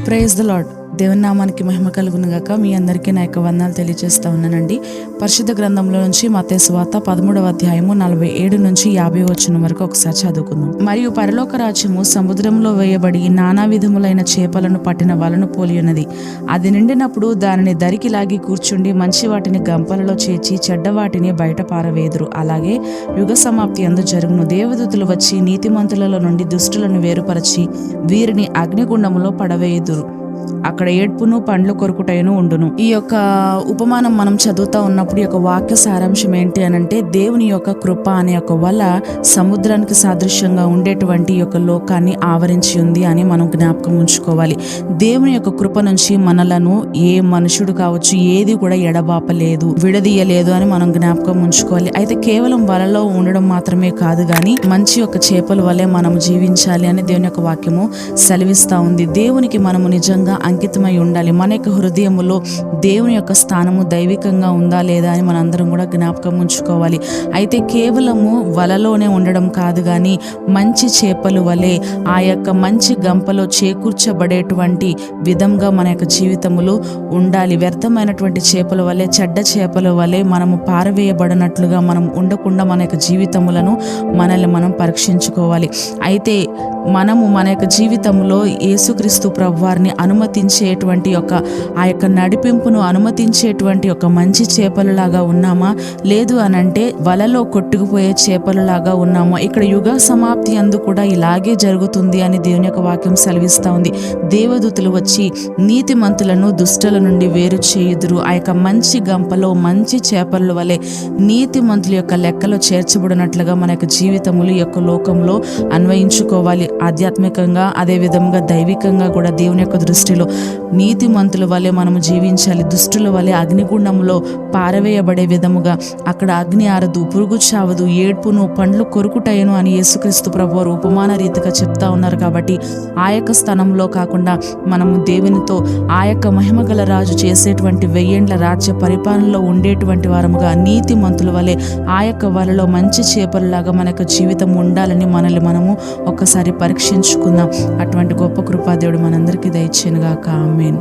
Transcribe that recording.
Praise the lord. దేవుని నామానికి మహిమ కలుగును గాక. మీ అందరికీ నా యొక్క వందనాలు తెలియజేస్తా ఉన్నానండి. పరిశుద్ధ గ్రంథంలో నుంచి మత్తయి సువార్త 13వ అధ్యాయము 47 నుంచి 50 వచనం వరకు ఒకసారి చదువుకుందాం. మరియు పరలోక రాజ్యము సముద్రంలో వేయబడి నానా విధములైన చేపలను పట్టిన వలను పోలి ఉన్నది. అది నిండినప్పుడు దానిని దరికి లాగి కూర్చుండి మంచి వాటిని గంపలలో చేర్చి చెడ్డ వాటిని బయట పారవేదురు. అలాగే యుగ సమాప్తి అందు జరుగును. దేవదూతలు వచ్చి నీతిమంతులలో నుండి దుష్టులను వేరుపరచి వీరిని అగ్నిగుండములో పడవేయుదురు. అక్కడ ఏడ్పును పండ్లు కొరుకుటైను ఉండును. ఈ యొక్క ఉపమానం మనం చదువుతా ఉన్నప్పుడు ఈ యొక్క వాక్య సారాంశం ఏంటి అనంటే, దేవుని యొక్క కృప అనే ఒక వల సముద్రానికి సాదృశ్యంగా ఉండేటువంటి ఈ యొక్క లోకాన్ని ఆవరించి ఉంది అని మనం జ్ఞాపకం ఉంచుకోవాలి. దేవుని యొక్క కృప నుంచి మనలను ఏ మనుషుడు కావచ్చు ఏది కూడా ఎడబాపలేదు, విడదీయలేదు అని మనం జ్ఞాపకం ఉంచుకోవాలి. అయితే కేవలం వలలో ఉండడం మాత్రమే కాదు గాని మంచి యొక్క చేపల వలె మనం జీవించాలి అని దేవుని యొక్క వాక్యము సెలవిస్తా ఉంది. దేవునికి మనము నిజంగా అంకితమై ఉండాలి. మన యొక్క హృదయములో దేవుని యొక్క స్థానము దైవికంగా ఉందా లేదా అని మనందరం కూడా జ్ఞాపకం ఉంచుకోవాలి. అయితే కేవలము వలలోనే ఉండడం కాదు కానీ మంచి చేపలు వలె ఆ యొక్క మంచి గంపలో చేకూర్చబడేటువంటి విధంగా మన యొక్క జీవితములు ఉండాలి. వ్యర్థమైనటువంటి చేపల వలె చెడ్డ చేపల వలె మనము పారవేయబడినట్లుగా మనం ఉండకుండా మన యొక్క జీవితములను మనల్ని మనం పరీక్షించుకోవాలి. అయితే మనము మన యొక్క జీవితంలో యేసుక్రీస్తు ప్రభువారిని అనుమతించేటువంటి ఆ యొక్క నడిపింపును అనుమతించేటువంటి ఒక మంచి చేపలలాగా ఉన్నామా, లేదు అనంటే వలలో కొట్టుకుపోయే చేపలలాగా ఉన్నామా? ఇక్కడ యుగ సమాప్తి అందు కూడా ఇలాగే జరుగుతుంది అని దేవుని యొక్క వాక్యం సెలవిస్తూ ఉంది. దేవదూతలు వచ్చి నీతిమంతులను దుష్టుల నుండి వేరు చేయుదురు. ఆ యొక్క మంచి గంపలో మంచి చేపల వలె నీతిమంతుల యొక్క లెక్కలో చేర్చబడినట్లుగా మన యొక్క జీవితములు ఈ యొక్క లోకంలో అన్వయించుకోవాలి. ఆధ్యాత్మికంగా అదే విధంగా దైవికంగా కూడా దేవుని యొక్క దృష్టిలో నీతిమంతుల వలె మనము జీవించాలి. దుష్టుల వలె అగ్నిగుండంలో పారవేయబడే విధముగా అక్కడ అగ్ని ఆరదు, పురుగు చావదు, ఏడ్పును పండ్లు కొరుకుటైను అని యేసుక్రీస్తు ప్రభువారు ఉపమాన రీతిగా చెప్తా ఉన్నారు. కాబట్టి ఆ యొక్క స్థానంలో కాకుండా మనము దేవునితో ఆ యొక్క మహిమగల రాజు చేసేటువంటి 1000 ఏండ్ల రాజ్య పరిపాలనలో ఉండేటువంటి వారముగా నీతిమంతుల వలె ఆ యొక్క వలలో మంచి చేపలలాగా మన యొక్క జీవితం ఉండాలని మనల్ని మనము ఒక్కసారి పరీక్షించుకుందాం. అటువంటి గొప్ప కృపాదేవుడు మనందరికీ దయచేయనుగాక. ఆమేన్.